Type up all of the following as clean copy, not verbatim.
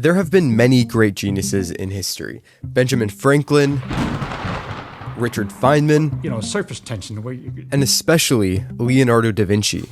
There have been many great geniuses in history. Benjamin Franklin, Richard Feynman, surface tension. And especially Leonardo Da Vinci.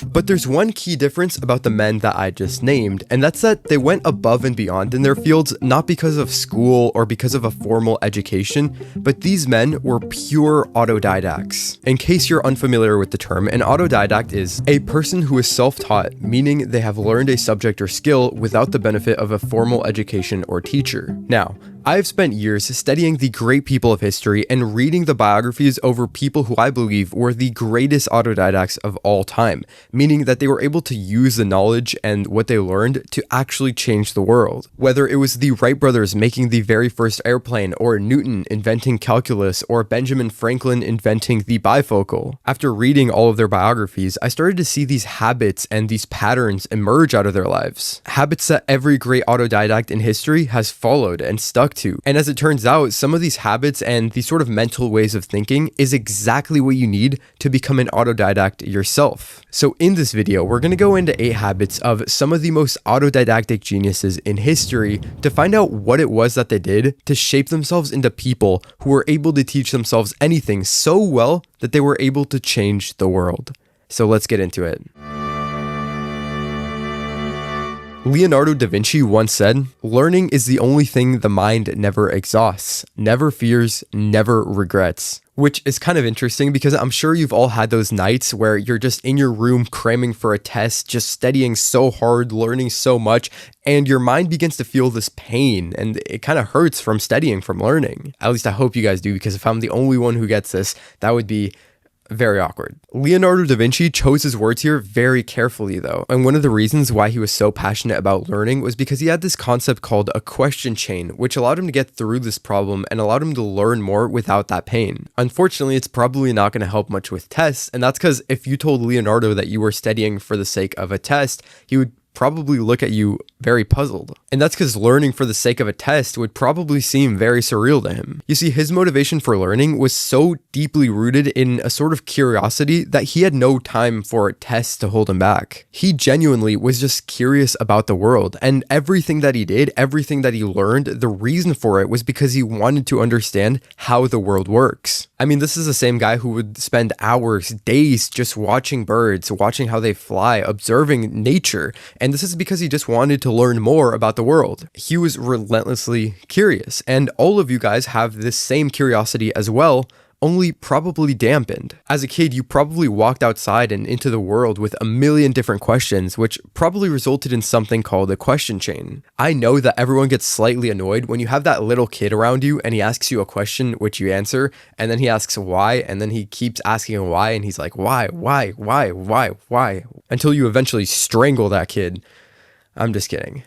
But there's one key difference about the men that I just named, and that's that they went above and beyond in their fields, not because of school or because of a formal education, but these men were pure autodidacts. In case you're unfamiliar with the term, an autodidact is a person who is self-taught, meaning they have learned a subject or skill without the benefit of a formal education or teacher. Now, I've spent years studying the great people of history and reading the biographies over people who I believe were the greatest autodidacts of all time, meaning that they were able to use the knowledge and what they learned to actually change the world. Whether it was the Wright brothers making the very first airplane, or Newton inventing calculus, or Benjamin Franklin inventing the bifocal. After reading all of their biographies, I started to see these habits and these patterns emerge out of their lives. Habits that every great autodidact in history has followed and stuck to. And as it turns out, some of these habits and these sort of mental ways of thinking is exactly what you need to become an autodidact yourself. So in this video, we're going to go into 8 habits of some of the most autodidactic geniuses in history to find out what it was that they did to shape themselves into people who were able to teach themselves anything so well that they were able to change the world. So let's get into it. Leonardo da Vinci once said, "Learning is the only thing the mind never exhausts, never fears, never regrets." Which is kind of interesting because I'm sure you've all had those nights where you're just in your room cramming for a test, just studying so hard, learning so much, and your mind begins to feel this pain and it kind of hurts from studying, from learning. At least I hope you guys do, because if I'm the only one who gets this, that would be very awkward. Leonardo da Vinci chose his words here very carefully though, and one of the reasons why he was so passionate about learning was because he had this concept called a question chain, which allowed him to get through this problem and allowed him to learn more without that pain. Unfortunately, it's probably not going to help much with tests, and that's because if you told Leonardo that you were studying for the sake of a test, he would probably look at you very puzzled. And that's because learning for the sake of a test would probably seem very surreal to him. You see, his motivation for learning was so deeply rooted in a sort of curiosity that he had no time for tests to hold him back. He genuinely was just curious about the world, and everything that he did, everything that he learned, the reason for it was because he wanted to understand how the world works. I mean, this is the same guy who would spend hours, days just watching birds, watching how they fly, observing nature. And this is because he just wanted to learn more about the world. He was relentlessly curious, and all of you guys have this same curiosity as well, only probably dampened. As a kid, you probably walked outside and into the world with a million different questions, which probably resulted in something called a question chain. I know that everyone gets slightly annoyed when you have that little kid around you and he asks you a question which you answer, and then he asks why, and then he keeps asking why, and he's like, why, until you eventually strangle that kid. I'm just kidding.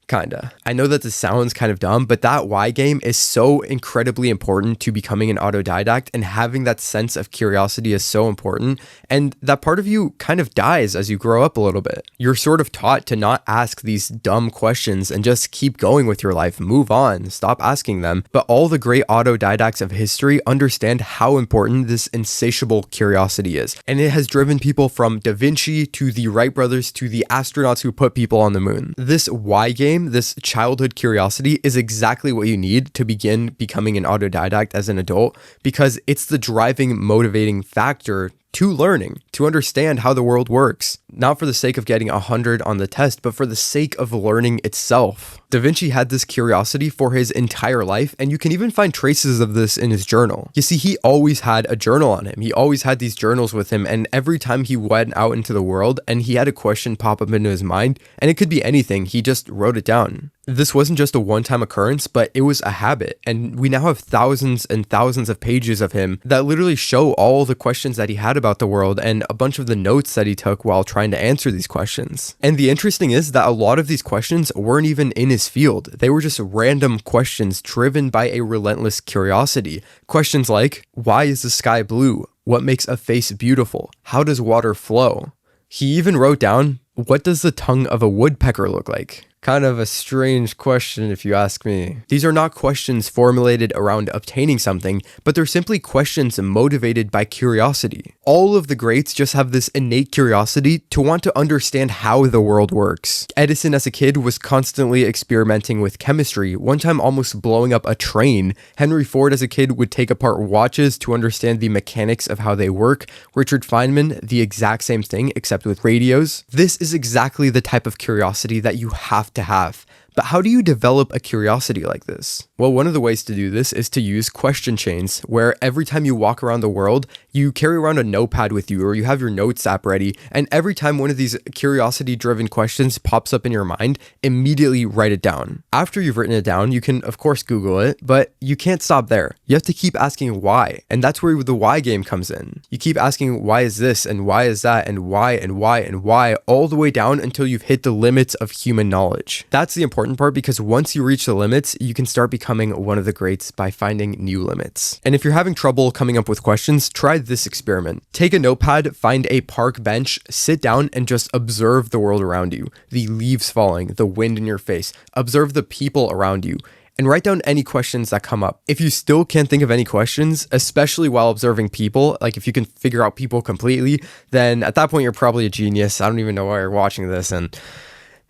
Kinda. I know that this sounds kind of dumb, but that why game is so incredibly important to becoming an autodidact, and having that sense of curiosity is so important, and that part of you kind of dies as you grow up a little bit. You're sort of taught to not ask these dumb questions and just keep going with your life, move on, stop asking them. But all the great autodidacts of history understand how important this insatiable curiosity is, and it has driven people from Da Vinci to the Wright brothers to the astronauts who put people on the moon. This why game, this childhood curiosity, is exactly what you need to begin becoming an autodidact as an adult, because it's the driving, motivating factor to learning, to understand how the world works. Not for the sake of getting 100 on the test, but for the sake of learning itself. Da Vinci had this curiosity for his entire life, and you can even find traces of this in his journal. You see, he always had a journal on him. He always had these journals with him, and every time he went out into the world and he had a question pop up into his mind, and it could be anything, he just wrote it down. This wasn't just a one-time occurrence, but it was a habit, and we now have thousands and thousands of pages of him that literally show all the questions that he had about the world and a bunch of the notes that he took while trying to answer these questions. And the interesting is that a lot of these questions weren't even in his field. They were just random questions driven by a relentless curiosity. Questions like, why is the sky blue? What makes a face beautiful? How does water flow? He even wrote down, what does the tongue of a woodpecker look like? Kind of a strange question if you ask me. These are not questions formulated around obtaining something, but they're simply questions motivated by curiosity. All of the greats just have this innate curiosity to want to understand how the world works. Edison as a kid was constantly experimenting with chemistry, one time almost blowing up a train. Henry Ford as a kid would take apart watches to understand the mechanics of how they work. Richard Feynman, the exact same thing except with radios. This is exactly the type of curiosity that you have to have. But how do you develop a curiosity like this? Well, one of the ways to do this is to use question chains, where every time you walk around the world, you carry around a notepad with you, or you have your notes app ready, and every time one of these curiosity-driven questions pops up in your mind, immediately write it down. After you've written it down, you can, of course, Google it, but you can't stop there. You have to keep asking why, and that's where the why game comes in. You keep asking why is this, and why is that, and why, and why, and why, all the way down until you've hit the limits of human knowledge. That's the important part, because once you reach the limits, you can start becoming one of the greats by finding new limits. And if you're having trouble coming up with questions, try this experiment. Take a notepad, find a park bench, sit down and just observe the world around you. The leaves falling, the wind in your face. Observe the people around you. And write down any questions that come up. If you still can't think of any questions, especially while observing people, like if you can figure out people completely, then at that point you're probably a genius. I don't even know why you're watching this, and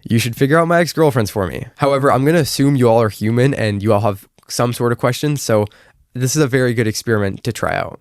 you should figure out my ex-girlfriends for me. However, I'm going to assume you all are human and you all have some sort of questions, so this is a very good experiment to try out.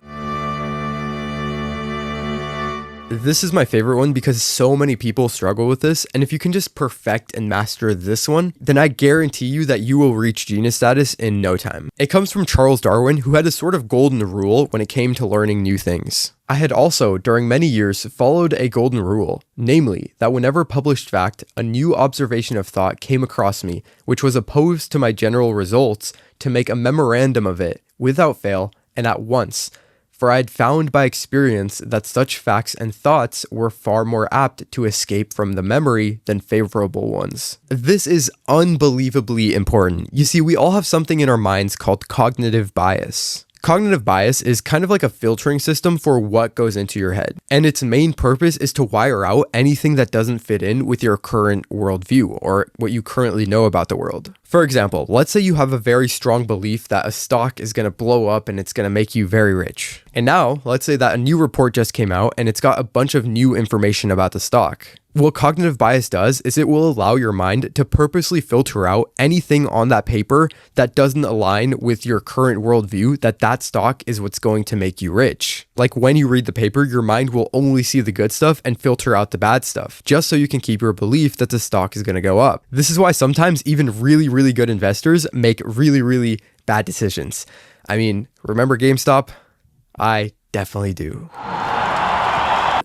This is my favorite one because so many people struggle with this, and if you can just perfect and master this one, then I guarantee you that you will reach genius status in no time. It comes from Charles Darwin, who had a sort of golden rule when it came to learning new things. I had also, during many years, followed a golden rule, namely, that whenever published fact, a new observation of thought came across me, which was opposed to my general results, to make a memorandum of it, without fail, and at once. For I had found by experience that such facts and thoughts were far more apt to escape from the memory than favorable ones. This is unbelievably important. You see, we all have something in our minds called cognitive bias. Cognitive bias is kind of like a filtering system for what goes into your head, and its main purpose is to wire out anything that doesn't fit in with your current worldview or what you currently know about the world. For example, let's say you have a very strong belief that a stock is going to blow up and it's going to make you very rich. And now, let's say that a new report just came out and it's got a bunch of new information about the stock. What cognitive bias does is it will allow your mind to purposely filter out anything on that paper that doesn't align with your current worldview that stock is what's going to make you rich. Like when you read the paper, your mind will only see the good stuff and filter out the bad stuff, just so you can keep your belief that the stock is going to go up. This is why sometimes even really good investors make really bad decisions. I mean, remember GameStop? I definitely do.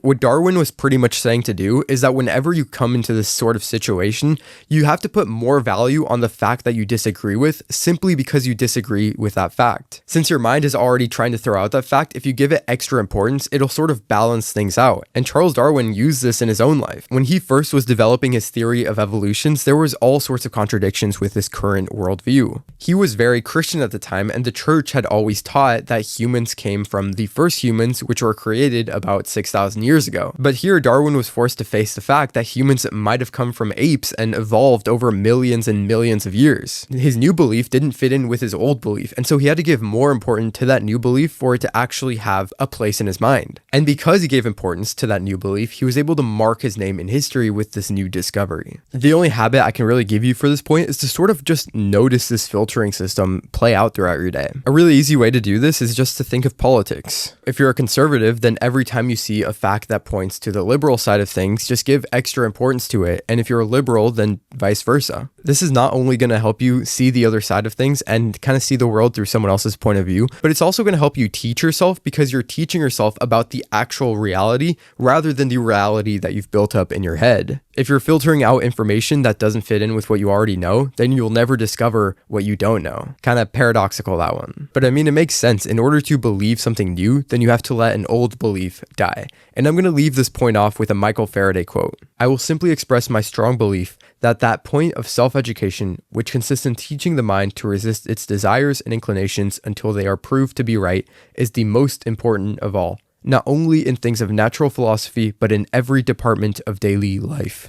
What Darwin was pretty much saying to do is that whenever you come into this sort of situation, you have to put more value on the fact that you disagree with simply because you disagree with that fact. Since your mind is already trying to throw out that fact, if you give it extra importance, it'll sort of balance things out. And Charles Darwin used this in his own life. When he first was developing his theory of evolutions, there was all sorts of contradictions with his current worldview. He was very Christian at the time, and the church had always taught that humans came from the first humans, which were created about 6,000 years ago. But here Darwin was forced to face the fact that humans might have come from apes and evolved over millions and millions of years. His new belief didn't fit in with his old belief, and so he had to give more importance to that new belief for it to actually have a place in his mind. And because he gave importance to that new belief, he was able to mark his name in history with this new discovery. The only habit I can really give you for this point is to sort of just notice this filtering system play out throughout your day. A really easy way to do this is just to think of politics. If you're a conservative, then every time you see a fact that points to the liberal side of things, just give extra importance to it. And if you're a liberal, then vice versa. This is not only going to help you see the other side of things and kind of see the world through someone else's point of view, but it's also going to help you teach yourself because you're teaching yourself about the actual reality rather than the reality that you've built up in your head. If you're filtering out information that doesn't fit in with what you already know, then you'll never discover what you don't know. Kind of paradoxical, that one. But I mean, it makes sense. In order to believe something new, then you have to let an old belief die. And I'm going to leave this point off with a Michael Faraday quote. I will simply express my strong belief that point of self-education, which consists in teaching the mind to resist its desires and inclinations until they are proved to be right, is the most important of all. Not only in things of natural philosophy, but in every department of daily life.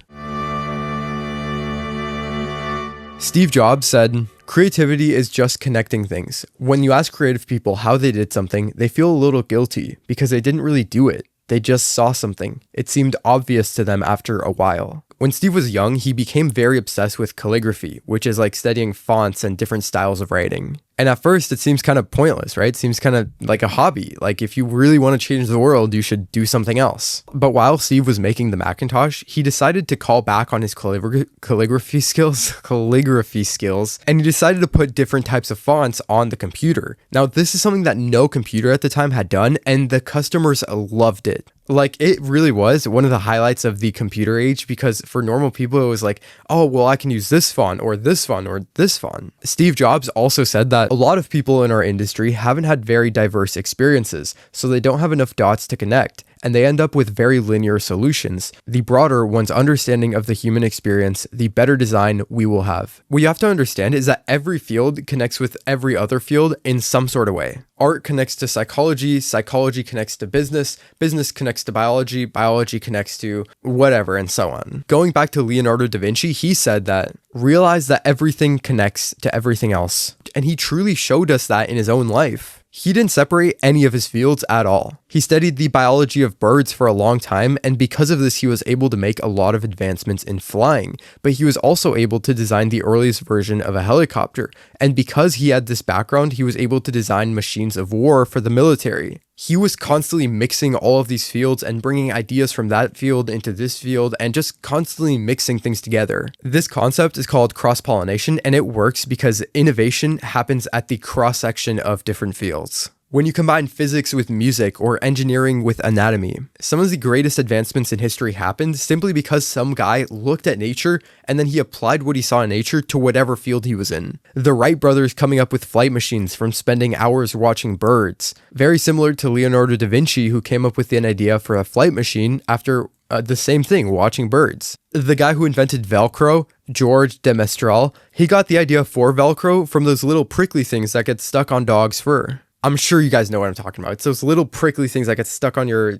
Steve Jobs said, "Creativity is just connecting things. When you ask creative people how they did something, they feel a little guilty because they didn't really do it. They just saw something. It seemed obvious to them after a while." When Steve was young, he became very obsessed with calligraphy, which is like studying fonts and different styles of writing. And at first, it seems kind of pointless, right? It seems kind of like a hobby. Like if you really want to change the world, you should do something else. But while Steve was making the Macintosh, he decided to call back on his calligraphy skills, and he decided to put different types of fonts on the computer. Now, this is something that no computer at the time had done, and the customers loved it. Like, it really was one of the highlights of the computer age, because for normal people, it was like, oh, well, I can use this font or this font or this font. Steve Jobs also said that a lot of people in our industry haven't had very diverse experiences, so they don't have enough dots to connect, and they end up with very linear solutions. The broader one's understanding of the human experience, the better design we will have. What you have to understand is that every field connects with every other field in some sort of way. Art connects to psychology, psychology connects to business, business connects to biology, biology connects to whatever, and so on. Going back to Leonardo da Vinci, he said that, "Realize that everything connects to everything else." And he truly showed us that in his own life. He didn't separate any of his fields at all. He studied the biology of birds for a long time, and because of this, he was able to make a lot of advancements in flying. But he was also able to design the earliest version of a helicopter. And because he had this background, he was able to design machines of war for the military. He was constantly mixing all of these fields and bringing ideas from that field into this field and just constantly mixing things together. This concept is called cross-pollination, and it works because innovation happens at the cross-section of different fields. When you combine physics with music or engineering with anatomy, some of the greatest advancements in history happened simply because some guy looked at nature and then he applied what he saw in nature to whatever field he was in. The Wright brothers coming up with flight machines from spending hours watching birds, very similar to Leonardo da Vinci, who came up with an idea for a flight machine after the same thing, watching birds. The guy who invented Velcro, George de Mestral, he got the idea for Velcro from those little prickly things that get stuck on dogs' fur. I'm sure you guys know what I'm talking about. It's those little prickly things that get stuck on your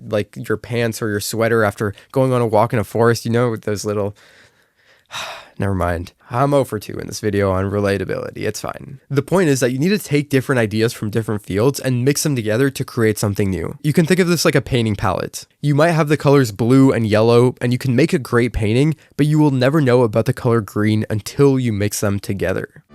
pants or your sweater after going on a walk in a forest, with those little... Never mind. I'm 0 for 2 in this video on relatability. It's fine. The point is that you need to take different ideas from different fields and mix them together to create something new. You can think of this like a painting palette. You might have the colors blue and yellow, and you can make a great painting, but you will never know about the color green until you mix them together.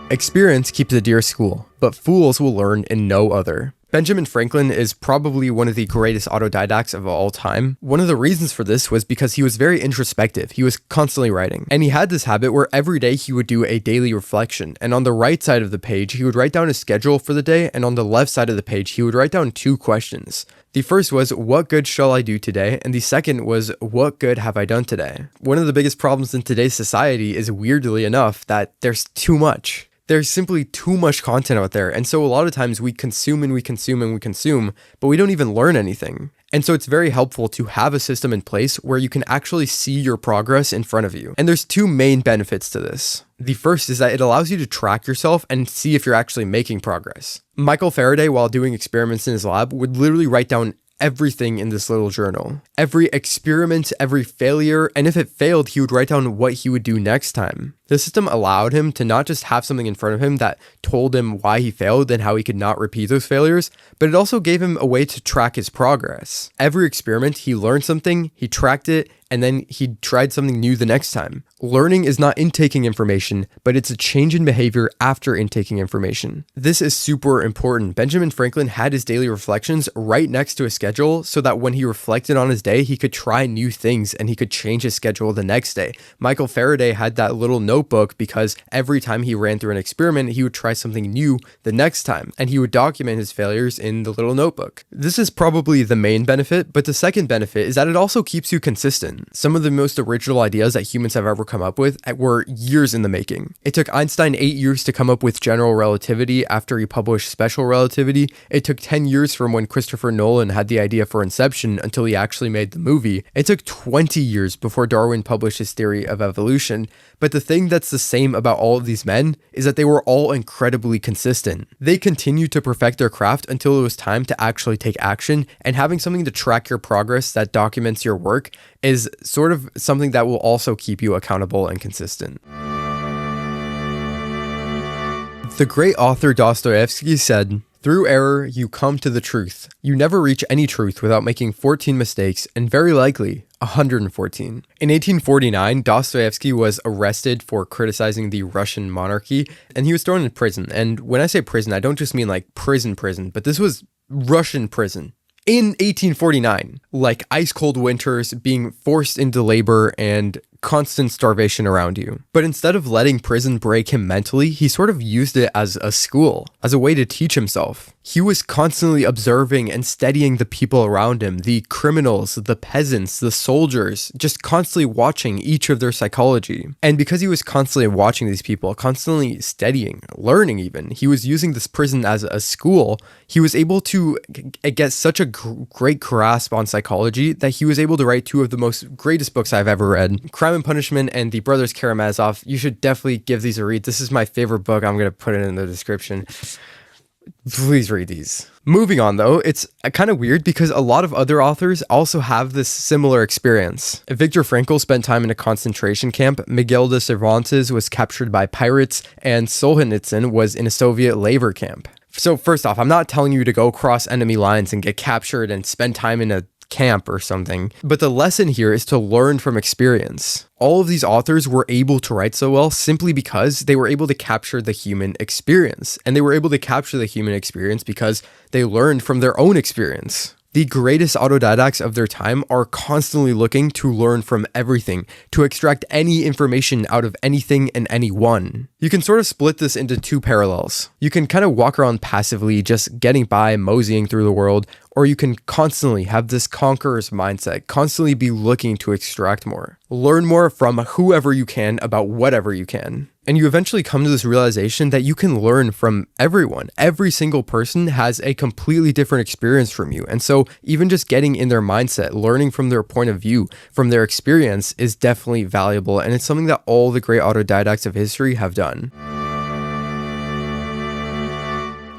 Experience keeps a dear school, but fools will learn in no other. Benjamin Franklin is probably one of the greatest autodidacts of all time. One of the reasons for this was because he was very introspective. He was constantly writing. And he had this habit where every day he would do a daily reflection. And on the right side of the page, he would write down his schedule for the day. And on the left side of the page, he would write down 2 questions. The first was, what good shall I do today? And the second was, what good have I done today? One of the biggest problems in today's society is, weirdly enough, that there's too much. There's simply too much content out there. And so a lot of times we consume and we consume and we consume, but we don't even learn anything. And so it's very helpful to have a system in place where you can actually see your progress in front of you. And there's 2 main benefits to this. The first is that it allows you to track yourself and see if you're actually making progress. Michael Faraday, while doing experiments in his lab, would literally write down everything in this little journal. Every experiment, every failure, and if it failed, he would write down what he would do next time. The system allowed him to not just have something in front of him that told him why he failed and how he could not repeat those failures, but it also gave him a way to track his progress. Every experiment, he learned something, he tracked it, and then he tried something new the next time. Learning is not intaking information, but it's a change in behavior after intaking information. This is super important. Benjamin Franklin had his daily reflections right next to his schedule so that when he reflected on his day, he could try new things and he could change his schedule the next day. Michael Faraday had that little notebook because every time he ran through an experiment, he would try something new the next time, and he would document his failures in the little notebook. This is probably the main benefit, but the second benefit is that it also keeps you consistent. Some of the most original ideas that humans have ever come up with were years in the making. It took Einstein 8 years to come up with general relativity after he published special relativity. It took 10 years from when Christopher Nolan had the idea for Inception until he actually made the movie. It took 20 years before Darwin published his theory of evolution. But the thing that's the same about all of these men is that they were all incredibly consistent. They continued to perfect their craft until it was time to actually take action, and having something to track your progress that documents your work is sort of something that will also keep you accountable and consistent. The great author Dostoevsky said, "Through error, you come to the truth. You never reach any truth without making 14 mistakes, and very likely 114. In 1849, Dostoevsky was arrested for criticizing the Russian monarchy, and he was thrown in prison. And when I say prison, I don't just mean like prison, but this was Russian prison. In 1849, like ice cold winters, being forced into labor and constant starvation around you. But instead of letting prison break him mentally, he sort of used it as a school, as a way to teach himself. He was constantly observing and studying the people around him, the criminals, the peasants, the soldiers, just constantly watching each of their psychology. And because he was constantly watching these people, constantly studying, learning even, he was using this prison as a school. He was able to get such a great grasp on psychology that he was able to write two of the most greatest books I've ever read, Crime and Punishment and The Brothers Karamazov. You should definitely give these a read. This is my favorite book. I'm going to put it in the description. Please read these. Moving on though, it's kind of weird because a lot of other authors also have this similar experience. Viktor Frankl spent time in a concentration camp, Miguel de Cervantes was captured by pirates, and Solzhenitsyn was in a Soviet labor camp. So first off, I'm not telling you to go cross enemy lines and get captured and spend time in a camp or something, but the lesson here is to learn from experience. All of these authors were able to write so well simply because they were able to capture the human experience, and they were able to capture the human experience because they learned from their own experience. The greatest autodidacts of their time are constantly looking to learn from everything, to extract any information out of anything and anyone. You can sort of split this into two parallels. You can kind of walk around passively, just getting by, moseying through the world, or you can constantly have this conqueror's mindset, constantly be looking to extract more. Learn more from whoever you can about whatever you can. And you eventually come to this realization that you can learn from everyone. Every single person has a completely different experience from you. And so even just getting in their mindset, learning from their point of view, from their experience is definitely valuable. And it's something that all the great autodidacts of history have done.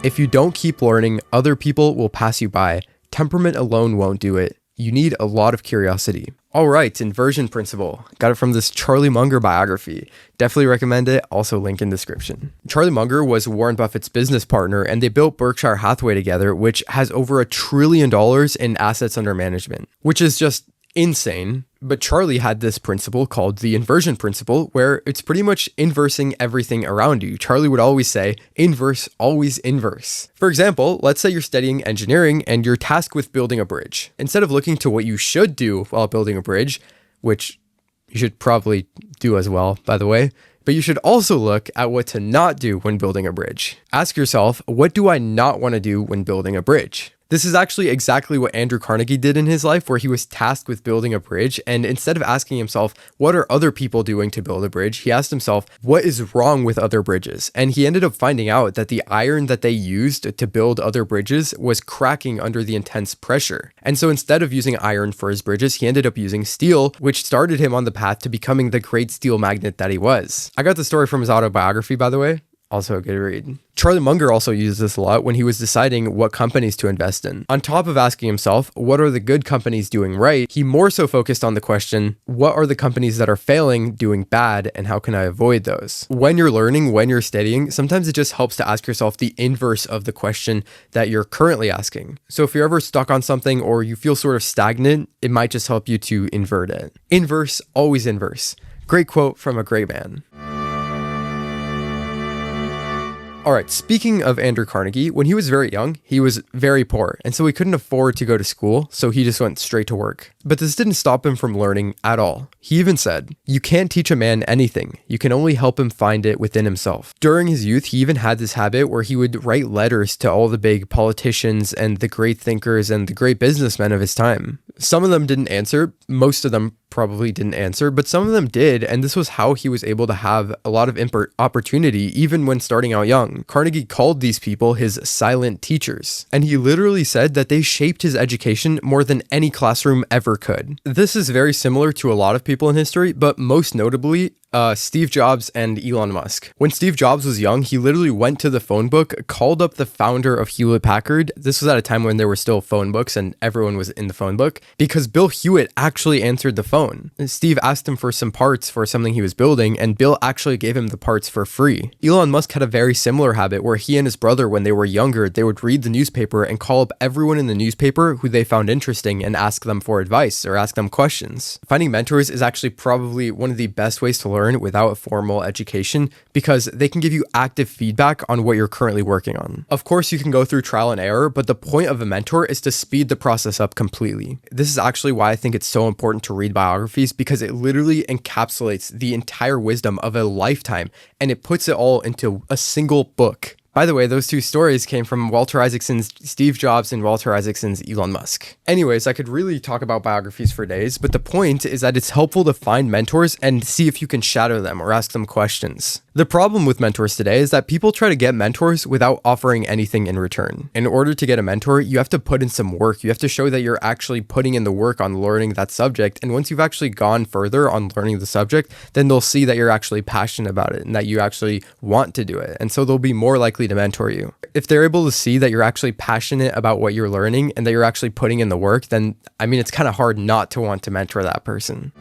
If you don't keep learning, other people will pass you by. Temperament alone won't do it. You need a lot of curiosity. All right, Inversion Principle. Got it from this Charlie Munger biography. Definitely recommend it. Also link in description. Charlie Munger was Warren Buffett's business partner, and they built Berkshire Hathaway together, which has over $1 trillion in assets under management, which is just insane. But Charlie had this principle called the Inversion Principle, where it's pretty much inversing everything around you. Charlie would always say, inverse, always inverse. For example, let's say you're studying engineering and you're tasked with building a bridge. Instead of looking to what you should do while building a bridge, which you should probably do as well, by the way, but you should also look at what to not do when building a bridge. Ask yourself, what do I not want to do when building a bridge? This is actually exactly what Andrew Carnegie did in his life, where he was tasked with building a bridge. And instead of asking himself, what are other people doing to build a bridge? He asked himself, what is wrong with other bridges? And he ended up finding out that the iron that they used to build other bridges was cracking under the intense pressure. And so instead of using iron for his bridges, he ended up using steel, which started him on the path to becoming the great steel magnate that he was. I got the story from his autobiography, by the way. Also a good read. Charlie Munger also used this a lot when he was deciding what companies to invest in. On top of asking himself, what are the good companies doing right? He more so focused on the question, what are the companies that are failing doing bad, and how can I avoid those? When you're learning, when you're studying, sometimes it just helps to ask yourself the inverse of the question that you're currently asking. So if you're ever stuck on something or you feel sort of stagnant, it might just help you to invert it. Inverse, always inverse. Great quote from a great man. All right, speaking of Andrew Carnegie, when he was very young, he was very poor, and so he couldn't afford to go to school, so he just went straight to work. But this didn't stop him from learning at all. He even said, "You can't teach a man anything. You can only help him find it within himself." During his youth, he even had this habit where he would write letters to all the big politicians and the great thinkers and the great businessmen of his time. Some of them didn't answer, most of them probably didn't answer, but some of them did, and this was how he was able to have a lot of opportunity even when starting out young. Carnegie called these people his silent teachers, and he literally said that they shaped his education more than any classroom ever could. This is very similar to a lot of people in history, but most notably, Steve Jobs and Elon Musk. When Steve Jobs was young, he literally went to the phone book, called up the founder of Hewlett Packard. This was at a time when there were still phone books and everyone was in the phone book, because Bill Hewitt actually answered the phone. Steve asked him for some parts for something he was building, and Bill actually gave him the parts for free. Elon Musk had a very similar habit where he and his brother, when they were younger, they would read the newspaper and call up everyone in the newspaper who they found interesting and ask them for advice or ask them questions. Finding mentors is actually probably one of the best ways to learn without a formal education, because they can give you active feedback on what you're currently working on. Of course, you can go through trial and error, but the point of a mentor is to speed the process up completely. This is actually why I think it's so important to read biographies, because it literally encapsulates the entire wisdom of a lifetime and it puts it all into a single book. By the way, those two stories came from Walter Isaacson's Steve Jobs and Walter Isaacson's Elon Musk. Anyways, I could really talk about biographies for days, but the point is that it's helpful to find mentors and see if you can shadow them or ask them questions. The problem with mentors today is that people try to get mentors without offering anything in return. In order to get a mentor, you have to put in some work. You have to show that you're actually putting in the work on learning that subject. And once you've actually gone further on learning the subject, then they'll see that you're actually passionate about it and that you actually want to do it. And so they'll be more likely to mentor you. If they're able to see that you're actually passionate about what you're learning and that you're actually putting in the work, then it's kind of hard not to want to mentor that person.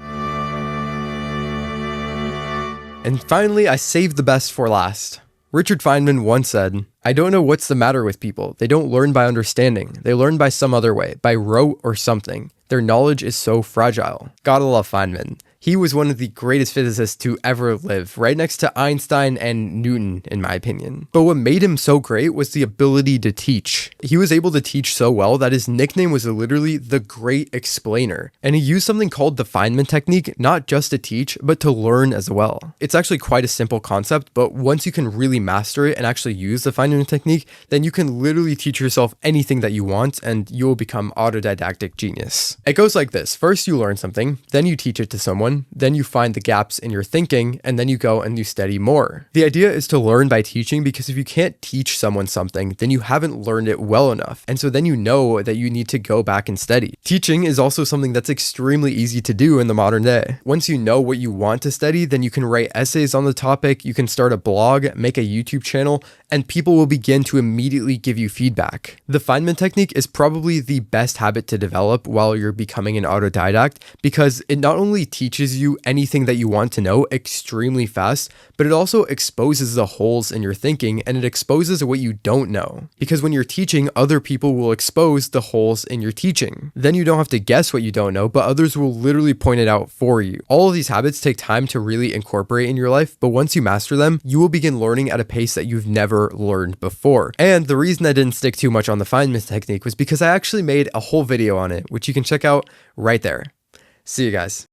And finally, I saved the best for last. Richard Feynman once said, "I don't know what's the matter with people. They don't learn by understanding. They learn by some other way, by rote or something. Their knowledge is so fragile." Gotta love Feynman. He was one of the greatest physicists to ever live, right next to Einstein and Newton, in my opinion. But what made him so great was the ability to teach. He was able to teach so well that his nickname was literally the Great Explainer. And he used something called the Feynman Technique, not just to teach, but to learn as well. It's actually quite a simple concept, but once you can really master it and actually use the Feynman Technique, then you can literally teach yourself anything that you want and you will become autodidactic genius. It goes like this. First, you learn something, then you teach it to someone, then you find the gaps in your thinking, and then you go and you study more. The idea is to learn by teaching, because if you can't teach someone something, then you haven't learned it well enough. And so then you know that you need to go back and study. Teaching is also something that's extremely easy to do in the modern day. Once you know what you want to study, then you can write essays on the topic, you can start a blog, make a YouTube channel, and people will begin to immediately give you feedback. The Feynman Technique is probably the best habit to develop while you're becoming an autodidact, because it not only teaches you anything that you want to know extremely fast, but it also exposes the holes in your thinking and it exposes what you don't know. Because when you're teaching, other people will expose the holes in your teaching. Then you don't have to guess what you don't know, but others will literally point it out for you. All of these habits take time to really incorporate in your life, but once you master them, you will begin learning at a pace that you've never learned before. And the reason I didn't stick too much on the Feynman Technique was because I actually made a whole video on it, which you can check out right there. See you guys.